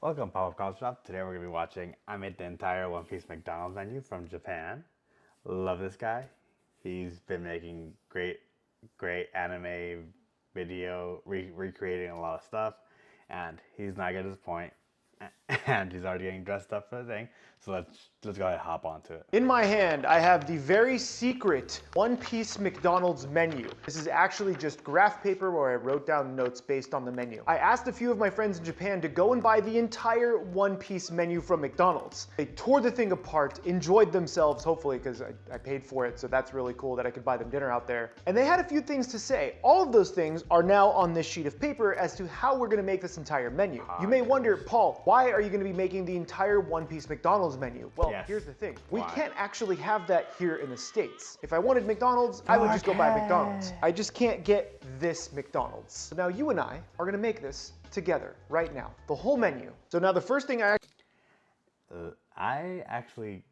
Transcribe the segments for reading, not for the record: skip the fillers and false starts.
Welcome, Pop-Up College Shop. Today we're going to be watching, I made the entire One Piece McDonald's menu from Japan. Love this guy. He's been making great anime video, recreating a lot of stuff, and he's not going to disappoint. And he's already getting dressed up for the thing, so let's go ahead and hop onto it. In my hand, I have the very secret One Piece McDonald's menu. This is actually just graph paper where I wrote down notes based on the menu. I asked a few of my friends in Japan to go and buy the entire One Piece menu from McDonald's. They tore the thing apart, enjoyed themselves, hopefully, because I paid for it, so that's really cool that I could buy them dinner out there. And they had a few things to say. All of those things are now on this sheet of paper as to how we're gonna make this entire menu. You may wonder, Paul, why are you gonna be making the entire One Piece McDonald's menu? Well, Yes. here's the thing. We can't actually have that here in the States. If I wanted McDonald's, I would just go buy McDonald's. I just can't get this McDonald's. So now you and I are gonna make this together right now, the whole menu. So now the first thing I actually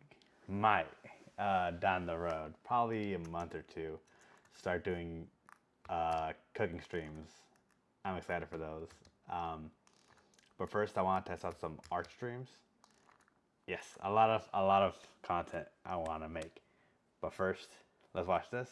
might, down the road, probably a month or two, start doing cooking streams. I'm excited for those. But first, I want to test out some art streams. Yes, a lot of content I want to make. But first, let's watch this.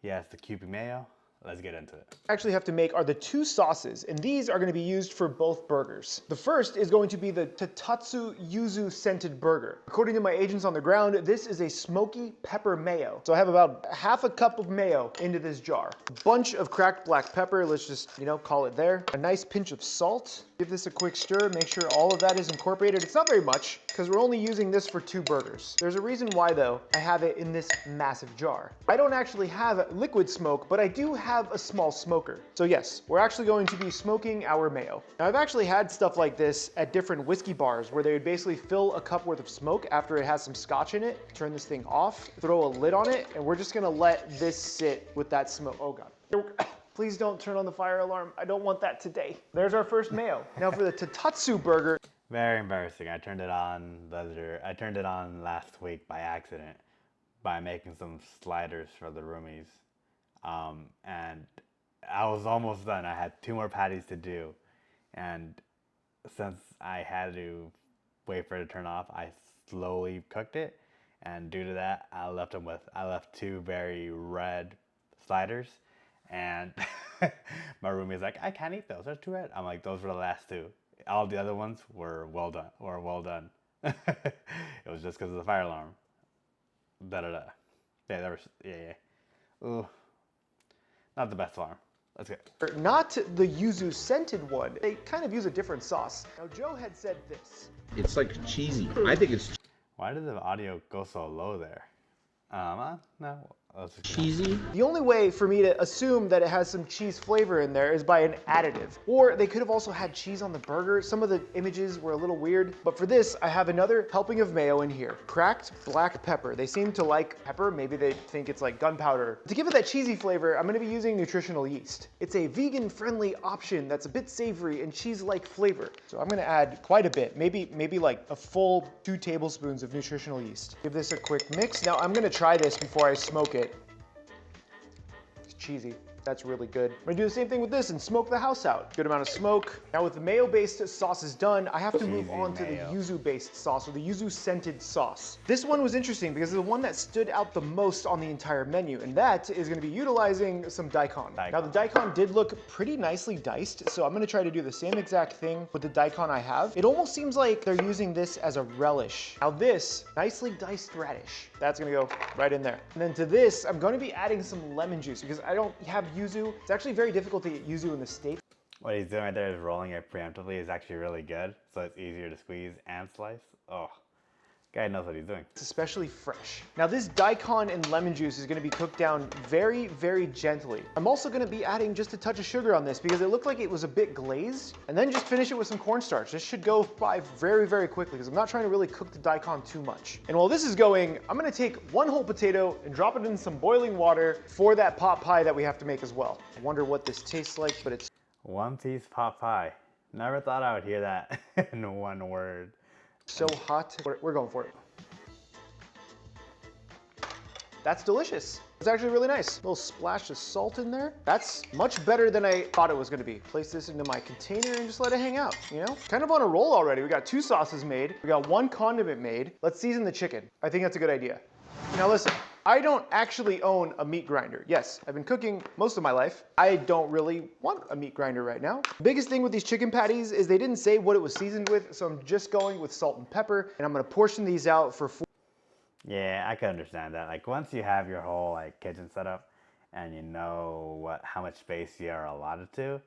He has the Kewpie mayo. Let's get into it. actually have to make are the two sauces, and these are gonna be used for both burgers. The first is going to be the Tatatsu Yuzu scented burger. According to my agents on the ground, this is a smoky pepper mayo. So I have about half a cup of mayo into this jar. A bunch of cracked black pepper, let's just, call it there. A nice pinch of salt. Give this a quick stir, make sure all of that is incorporated. It's not very much, because we're only using this for 2 burgers. There's a reason why, though, I have it in this massive jar. I don't actually have liquid smoke, but I do have a small smoker. So yes, we're actually going to be smoking our mayo. Now, I've actually had stuff like this at different whiskey bars where they would basically fill a cup worth of smoke after it has some scotch in it, turn this thing off, throw a lid on it, and we're just gonna let this sit with that smoke. Oh God. Please don't turn on the fire alarm. I don't want that today. There's our first mayo. Now for the Tatatsu burger. Very embarrassing. I turned it on last week by accident by making some sliders for the roomies. And I was almost done. I had 2 more patties to do. And since I had to wait for it to turn off, I slowly cooked it. And due to that, I left 2 very red sliders. And my roomie's like, I can't eat those. They're too red. I'm like, those were the last 2. All the other ones were well done. It was just because of the fire alarm. Yeah, yeah. Ooh, not the best alarm. Let's go. Not the yuzu scented one. They kind of use a different sauce. Now Joe had said this. It's like cheesy. I think it's Why did the audio go so low there? No. cheesy. The only way for me to assume that it has some cheese flavor in there is by an additive. Or they could have also had cheese on the burger. Some of the images were a little weird. But for this, I have another helping of mayo in here. Cracked black pepper. They seem to like pepper. Maybe they think it's like gunpowder. To give it that cheesy flavor, I'm gonna be using nutritional yeast. It's a vegan-friendly option that's a bit savory and cheese-like flavor. So I'm gonna add quite a bit, maybe like a full 2 tablespoons of nutritional yeast. Give this a quick mix. Now I'm gonna try this before I smoke it. It's cheesy. That's really good. I'm gonna do the same thing with this and smoke the house out. Good amount of smoke. Now with the mayo-based sauces done, I have to move on to the yuzu-based sauce, or the yuzu-scented sauce. This one was interesting because it's the one that stood out the most on the entire menu, and that is gonna be utilizing some daikon. Now the daikon did look pretty nicely diced, so I'm gonna try to do the same exact thing with the daikon I have. It almost seems like they're using this as a relish. Now this, nicely diced radish, that's gonna go right in there. And then to this, I'm gonna be adding some lemon juice because I don't have yuzu. It's actually very difficult to get yuzu in the States. What he's doing right there is rolling it preemptively. Is actually really good, so it's easier to squeeze and slice. Oh, guy knows what he's doing. It's especially fresh. Now this daikon and lemon juice is gonna be cooked down very, very gently. I'm also gonna be adding just a touch of sugar on this because it looked like it was a bit glazed, and then just finish it with some cornstarch. This should go by very, very quickly because I'm not trying to really cook the daikon too much. And while this is going, I'm gonna take 1 whole potato and drop it in some boiling water for that pot pie that we have to make as well. I wonder what this tastes like, but it's One piece pot pie. Never thought I would hear that in one word. so hot. We're going for it. That's delicious. It's actually really nice. A little splash of salt in there. That's much better than I thought it was gonna be. Place this into my container and just let it hang out, you know? Kind of on a roll already. We got 2 sauces made. We got 1 condiment made. Let's season the chicken. I think that's a good idea. Now listen, I don't actually own a meat grinder. Yes, I've been cooking most of my life. I don't really want a meat grinder right now. The biggest thing with these chicken patties is they didn't say what it was seasoned with, so I'm just going with salt and pepper, and I'm gonna portion these out for 4. Yeah, I can understand that. Like once you have your whole like kitchen set up and you know how much space you are allotted to,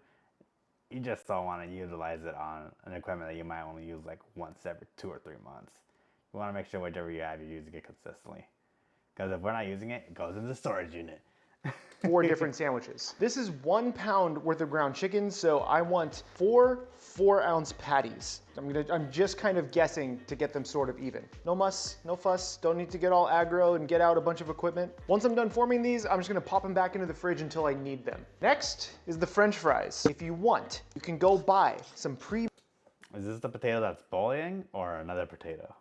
you just don't want to utilize it on an equipment that you might only use like once every 2 or 3 months. You want to make sure whatever you have, you're using it consistently. Because if we're not using it, it goes in the storage unit. 4 different sandwiches. This is 1 pound worth of ground chicken, so I want 4 4-ounce patties. I'm just kind of guessing to get them sort of even. No muss, no fuss, don't need to get all aggro and get out a bunch of equipment. Once I'm done forming these, I'm just gonna pop them back into the fridge until I need them. Next is the French fries. If you want, you can go buy some Is this the potato that's boiling or another potato?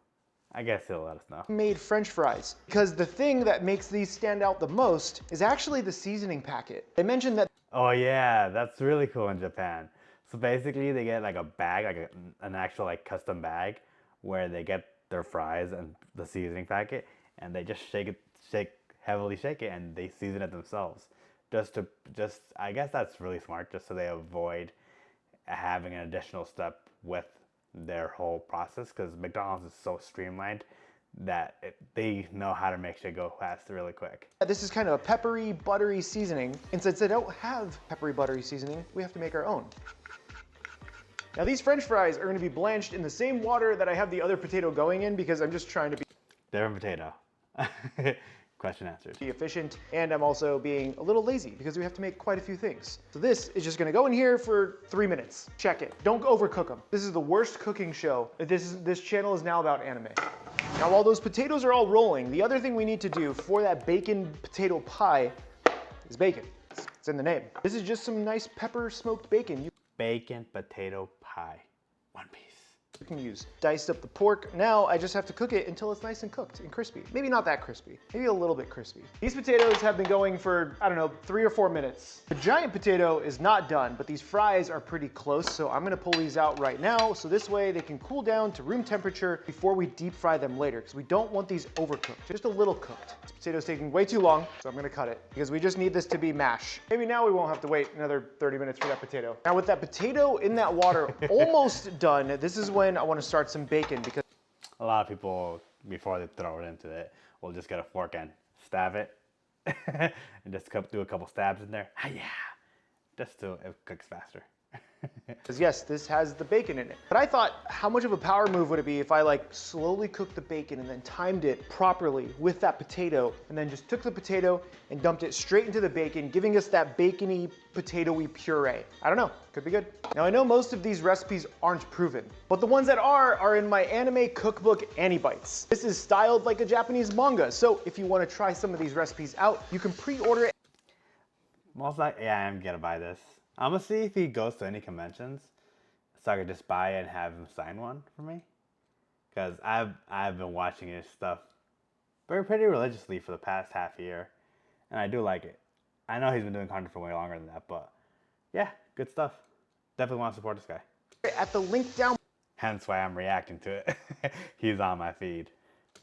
I guess he'll let us know. made French fries, because the thing that makes these stand out the most is actually the seasoning packet. I mentioned that Oh yeah, that's really cool in Japan. So basically they get like a bag, like an actual like custom bag where they get their fries and the seasoning packet and they just heavily shake it and they season it themselves. I guess that's really smart just so they avoid having an additional step with their whole process because McDonald's is so streamlined that they know how to make shit go fast really quick. this is kind of a peppery, buttery seasoning. And since they don't have peppery, buttery seasoning, we have to make our own. Now these French fries are gonna be blanched in the same water that I have the other potato going in because I'm just trying to be Different potato. Question answered. efficient, and I'm also being a little lazy because we have to make quite a few things. So this is just gonna go in here for 3 minutes. Check it. Don't overcook them. This is the worst cooking show. This channel is now about anime. Now while those potatoes are all rolling, the other thing we need to do for that bacon potato pie is bacon. It's in the name. This is just some nice pepper smoked bacon. Bacon potato pie. 1 piece. You can use. Diced up the pork. Now I just have to cook it until it's nice and cooked and crispy. Maybe not that crispy, maybe a little bit crispy. These potatoes have been going for, I don't know, 3 or 4 minutes. The giant potato is not done, but these fries are pretty close, so I'm gonna pull these out right now, so this way they can cool down to room temperature before we deep fry them later, because we don't want these overcooked, just a little cooked. This potato's taking way too long, so I'm gonna cut it, because we just need this to be mash. Maybe now we won't have to wait another 30 minutes for that potato. Now with that potato in that water almost done, this is when I wanna start some bacon, because A lot of people, before they throw it into it, will just get a fork and stab it. And just do a couple stabs in there. Yeah. Just so it cooks faster. yes, this has the bacon in it. But I thought, how much of a power move would it be if I like slowly cooked the bacon and then timed it properly with that potato and then just took the potato and dumped it straight into the bacon, giving us that bacony, potatoey puree. I don't know, could be good. Now I know most of these recipes aren't proven, but the ones that are in my anime cookbook Anibites. This is styled like a Japanese manga, so if you want to try some of these recipes out, you can pre-order it. Most likely, yeah, I'm gonna buy this. I'm gonna see if he goes to any conventions, so I could just buy it and have him sign one for me. Cause I've been watching his stuff pretty religiously for the past half year, and I do like it. I know he's been doing content for way longer than that, but yeah, good stuff. Definitely want to support this guy. At the link down Hence why I'm reacting to it. He's on my feed.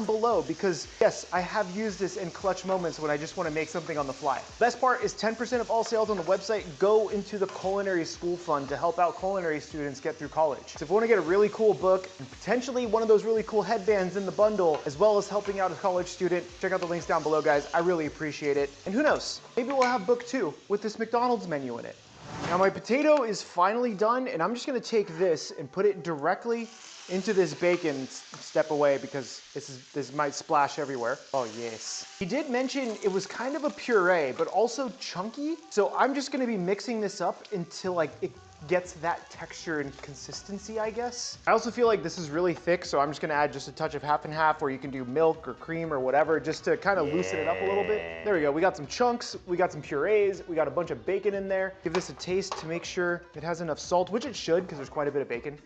below, because yes, I have used this in clutch moments when I just want to make something on the fly. Best part is 10% of all sales on the website go into the culinary school fund to help out culinary students get through college. So if you want to get a really cool book and potentially one of those really cool headbands in the bundle, as well as helping out a college student, check out the links down below, guys. I really appreciate it. And who knows, maybe we'll have book 2 with this McDonald's menu in it. Now my potato is finally done, and I'm just gonna take this and put it directly into this bacon. Step away because this might splash everywhere. Oh yes. He did mention it was kind of a puree, but also chunky. So I'm just gonna be mixing this up until like it gets that texture and consistency, I guess. I also feel like this is really thick, so I'm just gonna add just a touch of half and half, or you can do milk or cream or whatever, just to kind of loosen it up a little bit. There we go, we got some chunks, we got some purees, we got a bunch of bacon in there. Give this a taste to make sure it has enough salt, which it should, because there's quite a bit of bacon.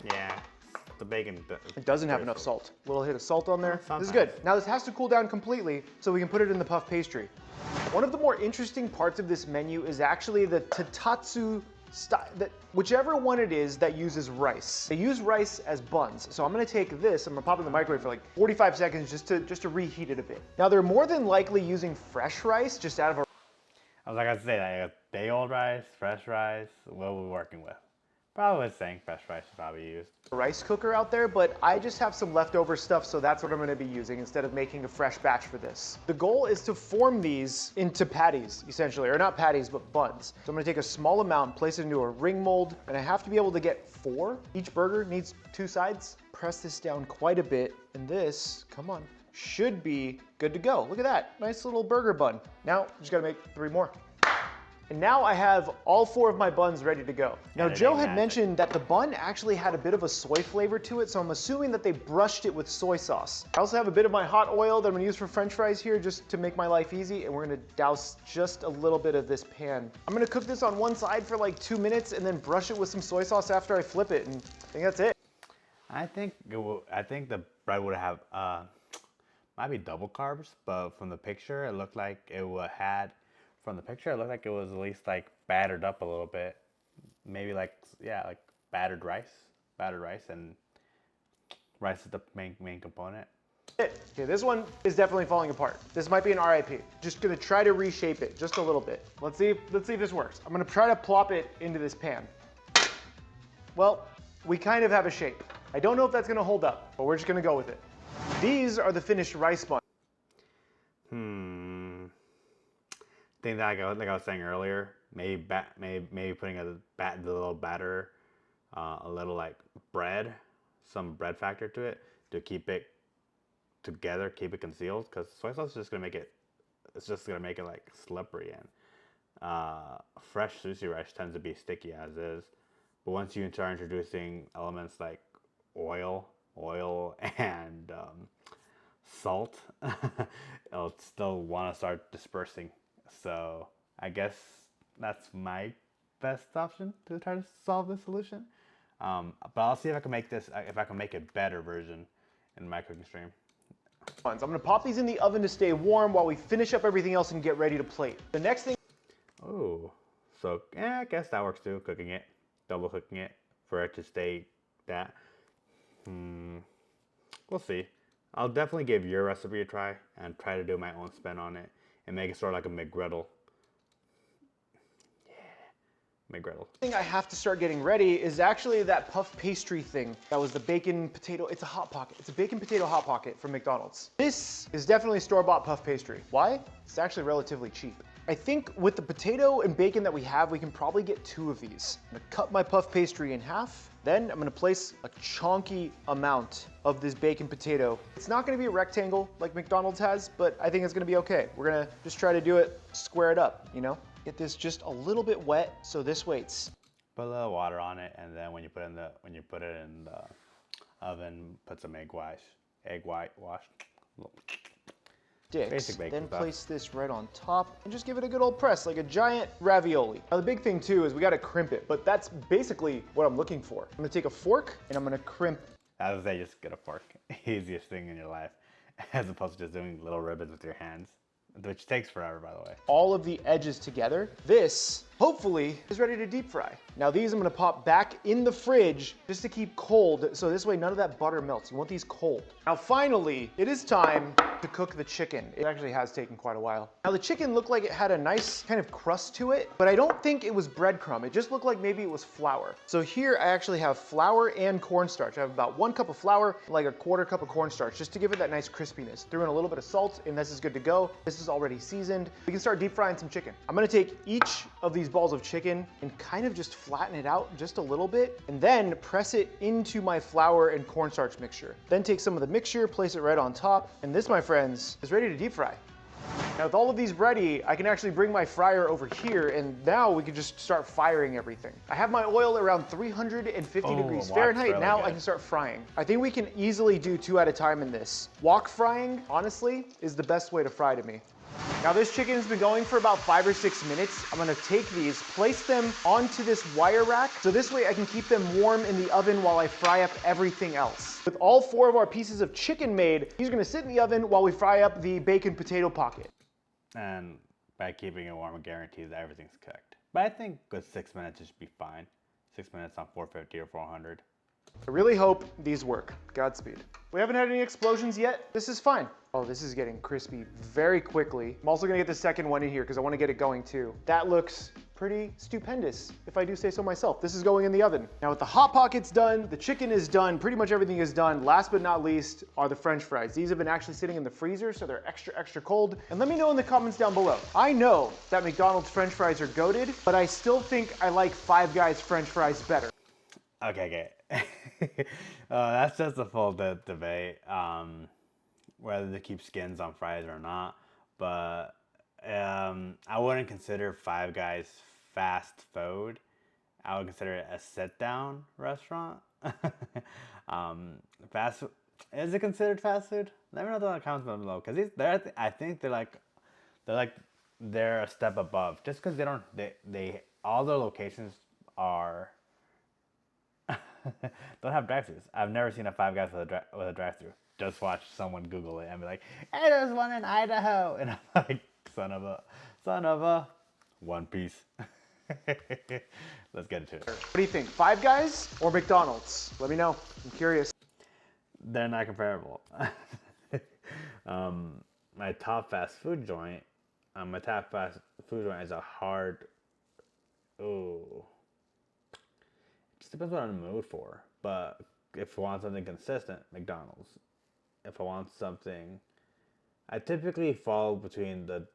Yeah. the bacon. It doesn't have enough salt. A little hit of salt on there. This is Sometimes. good. Now this has to cool down completely so we can put it in the puff pastry. One of the more interesting parts of this menu is actually the tatatsu style, whichever one it is that uses rice. They use rice as buns. So I'm gonna take this, I'm gonna pop it in the microwave for like 45 seconds just to reheat it a bit. Now they're more than likely using fresh rice just out of a I was like, I'd say like a day-old rice, fresh rice. What are we working with? Probably saying fresh rice is probably used. rice cooker out there, but I just have some leftover stuff, so that's what I'm gonna be using instead of making a fresh batch for this. The goal is to form these into patties, essentially, or not patties, but buns. So I'm gonna take a small amount, place it into a ring mold, and I have to be able to get 4. Each burger needs 2 sides. Press this down quite a bit, and this, come on, should be good to go. Look at that, nice little burger bun. Now, just gotta make 3 more. And now I have all 4 of my buns ready to go. Now Joe had mentioned that the bun actually had a bit of a soy flavor to it, so I'm assuming that they brushed it with soy sauce. I also have a bit of my hot oil that I'm gonna use for French fries here just to make my life easy, and we're gonna douse just a little bit of this pan. I'm gonna cook this on one side for like 2 minutes and then brush it with some soy sauce after I flip it, and I think that's it. I think the bread would have might be double carbs, but from the picture it looked like it had. From the picture, it looked like it was at least like battered up a little bit. Maybe like, yeah, like battered rice and rice is the main component. Okay, this one is definitely falling apart. This might be an RIP. Just gonna try to reshape it just a little bit. Let's see if this works. I'm gonna try to plop it into this pan. Well, we kind of have a shape. I don't know if that's gonna hold up, but we're just gonna go with it. These are the finished rice buns. I think that like I was saying earlier, maybe putting the little batter, a little like bread, some bread factor to it to keep it together, keep it concealed, because soy sauce is just gonna make it, like slippery, and fresh sushi rice tends to be sticky as is. But once you start introducing elements like oil and salt, it'll still want to start dispersing. So I guess that's my best option to try to solve this solution. But I'll see if I can make a better version in my cooking stream. I'm gonna pop these in the oven to stay warm while we finish up everything else and get ready to plate. The next thing. Oh, so I guess that works too. Cooking it, double cooking it for it to stay that. We'll see. I'll definitely give your recipe a try and try to do my own spin on it. And make it sort of like a McGriddle. Yeah, McGriddle. The thing I have to start getting ready is actually that puff pastry thing. That was the bacon potato, it's a Hot Pocket. It's a bacon potato Hot Pocket from McDonald's. This is definitely store-bought puff pastry. Why? It's actually relatively cheap. I think with the potato and bacon that we have, we can probably get 2 of these. I'm gonna cut my puff pastry in half. Then I'm gonna place a chunky amount of this bacon potato. It's not gonna be a rectangle like McDonald's has, but I think it's gonna be okay. We're gonna just try to do it, square it up, you know? Get this just a little bit wet, so this waits. Put a little water on it, and then when you put it in the oven, put some egg white wash. Then place this right on top and just give it a good old press like a giant ravioli. Now the big thing too is we gotta crimp it, but that's basically what I'm looking for. I'm gonna take a fork and I'm gonna crimp. I would say just get a fork. Easiest thing in your life, as opposed to just doing little ribbons with your hands, which takes forever, by the way. All of the edges together. This, hopefully, is ready to deep fry. Now these I'm gonna pop back in the fridge just to keep cold, so this way none of that butter melts. You want these cold. Now finally, it is time to cook the chicken. It actually has taken quite a while. Now the chicken looked like it had a nice kind of crust to it, but I don't think it was breadcrumb. It just looked like maybe it was flour. So here I actually have flour and cornstarch. I have about 1 cup of flour, like a 1/4 cup of cornstarch, just to give it that nice crispiness. Threw in a little bit of salt, and this is good to go. This is already seasoned. We can start deep frying some chicken. I'm gonna take each of these balls of chicken and kind of just flatten it out just a little bit, and then press it into my flour and cornstarch mixture. Then take some of the mixture, place it right on top, and this, my friends, is ready to deep fry. Now with all of these ready, I can actually bring my fryer over here, and now we can just start firing everything. I have my oil around 350 degrees Fahrenheit. Now I can start frying. I think we can easily do 2 at a time in this. Wok frying, honestly, is the best way to fry to me. Now this chicken has been going for about 5 or 6 minutes. I'm gonna take these, place them onto this wire rack, so this way I can keep them warm in the oven while I fry up everything else. With all 4 of our pieces of chicken made, these are gonna sit in the oven while we fry up the bacon potato pocket. And by keeping it warm, it guarantees that everything's cooked. But I think with 6 minutes, it should be fine. 6 minutes on 450 or 400. I really hope these work. Godspeed. We haven't had any explosions yet. This is fine. Oh, this is getting crispy very quickly. I'm also gonna get the second one in here because I wanna get it going too. That looks pretty stupendous, if I do say so myself. This is going in the oven. Now with the Hot Pockets done, the chicken is done, pretty much everything is done. Last but not least are the French fries. These have been actually sitting in the freezer, so they're extra, extra cold. And let me know in the comments down below. I know that McDonald's French fries are goated, but I still think I like Five Guys French fries better. Okay. That's just a full debate, whether to keep skins on fries or not. But I wouldn't consider Five Guys fast food. I would consider it a sit-down restaurant. Fast food, is it considered fast food? Let me know in the comments below, because I think they're a step above. Just because they all their locations are. Don't have drive-thrus. I've never seen a Five Guys with a drive-thru. Just watch someone Google it and be like, "Hey, there's one in Idaho," and I'm like, "Son of a, One Piece." Let's get into it. What do you think, Five Guys or McDonald's? Let me know. I'm curious. They're not comparable. My top fast food joint is a hard. Oh. Depends what I'm in the mood for, but if I want something consistent, McDonald's. If I want something, I typically fall between the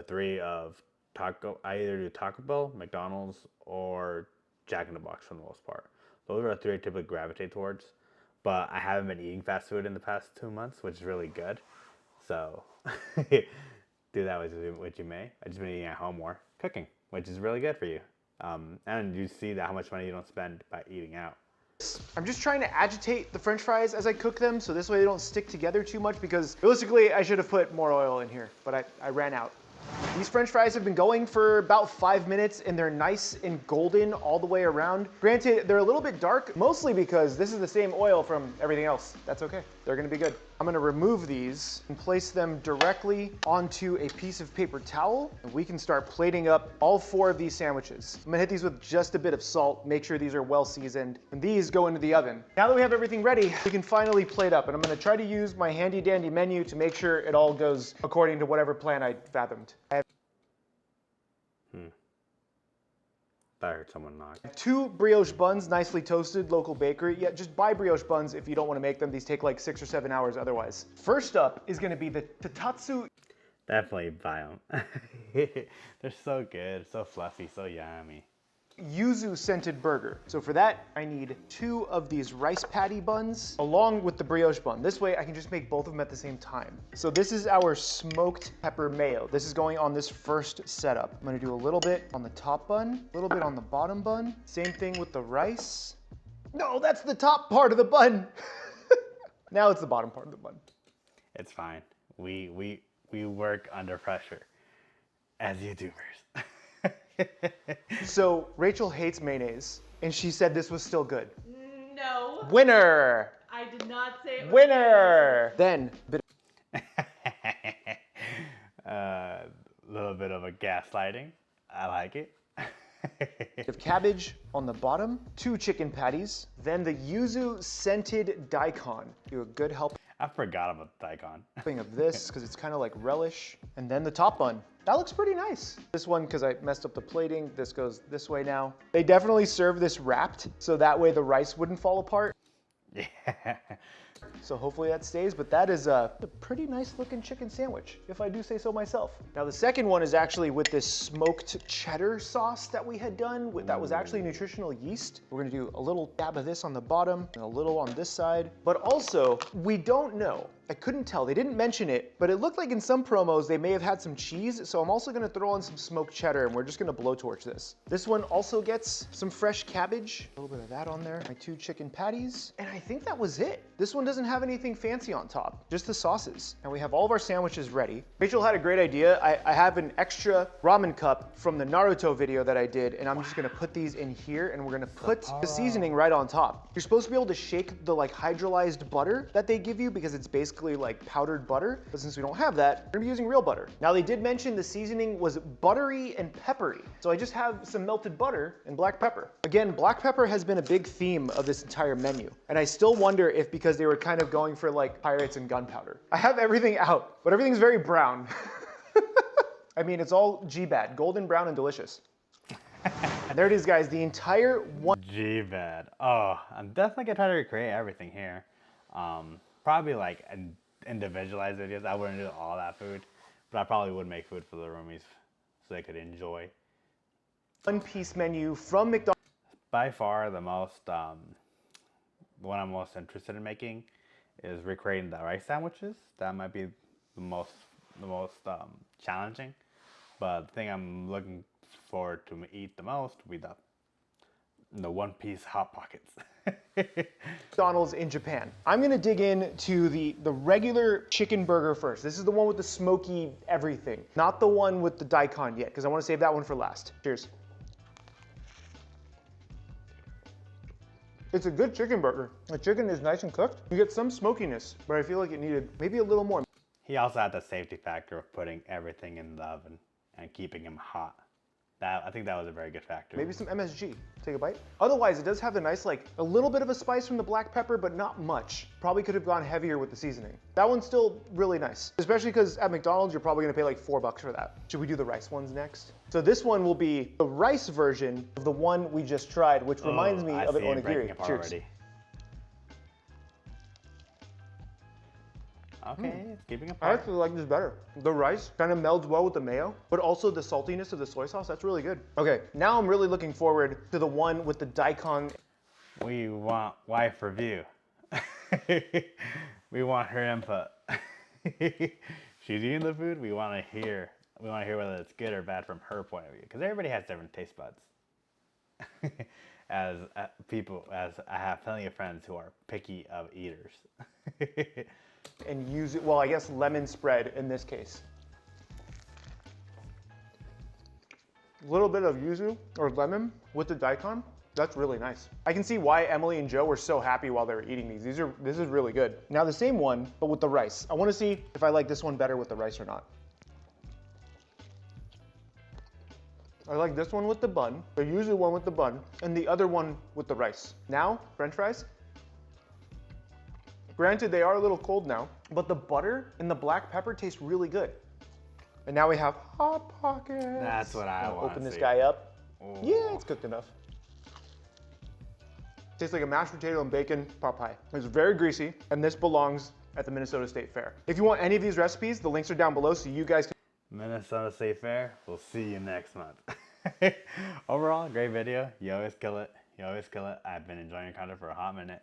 three of taco. I either do Taco Bell, McDonald's, or Jack in the Box for the most part. Those are the three I typically gravitate towards. But I haven't been eating fast food in the past 2 months, which is really good. So do that with what you may. I've just been eating at home more, cooking, which is really good for you. And you see that how much money you don't spend by eating out. I'm just trying to agitate the French fries as I cook them, so this way they don't stick together too much, because realistically I should have put more oil in here, but I ran out. These French fries have been going for about 5 minutes, and they're nice and golden all the way around. Granted, they're a little bit dark, mostly because this is the same oil from everything else. That's okay. They're gonna be good. I'm gonna remove these and place them directly onto a piece of paper towel, and we can start plating up all 4 of these sandwiches. I'm gonna hit these with just a bit of salt, make sure these are well seasoned, and these go into the oven. Now that we have everything ready, we can finally plate up, and I'm gonna try to use my handy dandy menu to make sure it all goes according to whatever plan I fathomed. I heard someone knock. 2 brioche buns, nicely toasted, local bakery. Yeah, just buy brioche buns if you don't want to make them. These take like 6 or 7 hours otherwise. First up is going to be the Tatatsu. Definitely buy them. They're so good, so fluffy, so yummy. Yuzu scented burger. So for that, I need 2 of these rice patty buns along with the brioche bun. This way I can just make both of them at the same time. So this is our smoked pepper mayo. This is going on this first setup. I'm gonna do a little bit on the top bun, a little bit on the bottom bun. Same thing with the rice. No, that's the top part of the bun. Now it's the bottom part of the bun. It's fine. We work under pressure as YouTubers. So Rachel hates mayonnaise, and she said this was still good. No. Winner! I did not say it was Winner! Then, Little bit of a gaslighting. I like it. of cabbage on the bottom, 2 chicken patties, then the yuzu scented daikon. Do a good helping I forgot about the daikon. of this because it's kind of like relish, and then the top bun. That looks pretty nice. This one, because I messed up the plating, this goes this way now. They definitely serve this wrapped, so that way the rice wouldn't fall apart. Yeah. So hopefully that stays, but that is a pretty nice looking chicken sandwich, if I do say so myself. Now the second one is actually with this smoked cheddar sauce that we had done. That was actually nutritional yeast. We're gonna do a little dab of this on the bottom and a little on this side. But also, we don't know. I couldn't tell, they didn't mention it, but it looked like in some promos they may have had some cheese, so I'm also gonna throw on some smoked cheddar and we're just gonna blowtorch this. This one also gets some fresh cabbage, a little bit of that on there, my 2 chicken patties, and I think that was it. This one doesn't doesn't have anything fancy on top, just the sauces. And we have all of our sandwiches ready. Rachel had a great idea. I have an extra ramen cup from the Naruto video that I did, and I'm just gonna put these in here, and we're gonna put the seasoning right on top. You're supposed to be able to shake the like hydrolyzed butter that they give you because it's basically like powdered butter, but since we don't have that, we're gonna be using real butter. Now they did mention the seasoning was buttery and peppery, so I just have some melted butter and black pepper. Again, black pepper has been a big theme of this entire menu, and I still wonder if because they were kind of going for like pirates and gunpowder. I have everything out, but everything's very brown. I mean, it's all G-bad, golden brown and delicious. And there it is, guys, the entire one. G-bad. Oh, I'm definitely gonna try to recreate everything here. Probably like individualized videos. I wouldn't do all that food, but I probably would make food for the roomies so they could enjoy. One-piece menu from McDonald's. By far the most, the one I'm most interested in making is recreating the rice sandwiches. That might be the most challenging, but the thing I'm looking forward to eat the most will be the one-piece Hot Pockets. McDonald's in Japan. I'm gonna dig into the regular chicken burger first. This is the one with the smoky everything, not the one with the daikon yet, because I want to save that one for last. Cheers. It's a good chicken burger. The chicken is nice and cooked. You get some smokiness, but I feel like it needed maybe a little more. He also had the safety factor of putting everything in the oven and keeping him hot. I think that was a very good factor. Maybe some MSG. Take a bite. Otherwise, it does have the nice, like, a little bit of a spice from the black pepper, but not much. Probably could have gone heavier with the seasoning. That one's still really nice, especially because at McDonald's, you're probably gonna pay like $4 for that. Should we do the rice ones next? So this one will be the rice version of the one we just tried, which reminds me of an onigiri. Cheers. Already. Okay, it's keeping I apart. actually like this better. The rice kind of melds well with the mayo, but also the saltiness of the soy sauce, that's really good. Okay, now I'm really looking forward to the one with the daikon. We want wife review. We want her input. She's eating the food, we want to hear whether it's good or bad from her point of view, because everybody has different taste buds. As I have plenty of friends who are picky of eaters. And use it, well, I guess lemon spread in this case. A little bit of yuzu or lemon with the daikon. That's really nice. I can see why Emily and Joe were so happy while they were eating these. This is really good. Now the same one, but with the rice. I want to see if I like this one better with the rice or not. I like this one with the bun, the yuzu one with the bun, and the other one with the rice. Now, French fries. Granted, they are a little cold now, but the butter and the black pepper taste really good. And now we have Hot Pockets. That's what I want to open this see. guy up. Ooh. Yeah, it's cooked enough. Tastes like a mashed potato and bacon pot pie. It's very greasy, and this belongs at the Minnesota State Fair. If you want any of these recipes, the links are down below so you guys can. Minnesota State Fair, we'll see you next month. Overall, great video. You always kill it. You always kill it. I've been enjoying your content for a hot minute.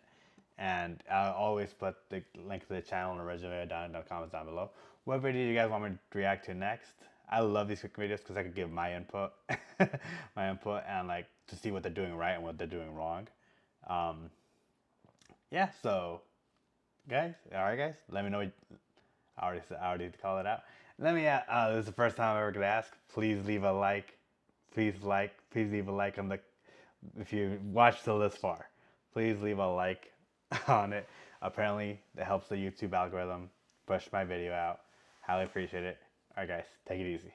And I'll always put the link to the channel and original video down in the comments down below. What video do you guys want me to react to next? I love these quick videos because I can give my input, and like to see what they're doing right and what they're doing wrong. Yeah, so guys, all right, guys, let me know. I already called it out. Let me. This is the first time I'm ever gonna ask. Please leave a like. Please leave a like on the. If you watched till this far, please leave a like on it. Apparently, that helps the YouTube algorithm push my video out. Highly appreciate it. All right, guys, take it easy.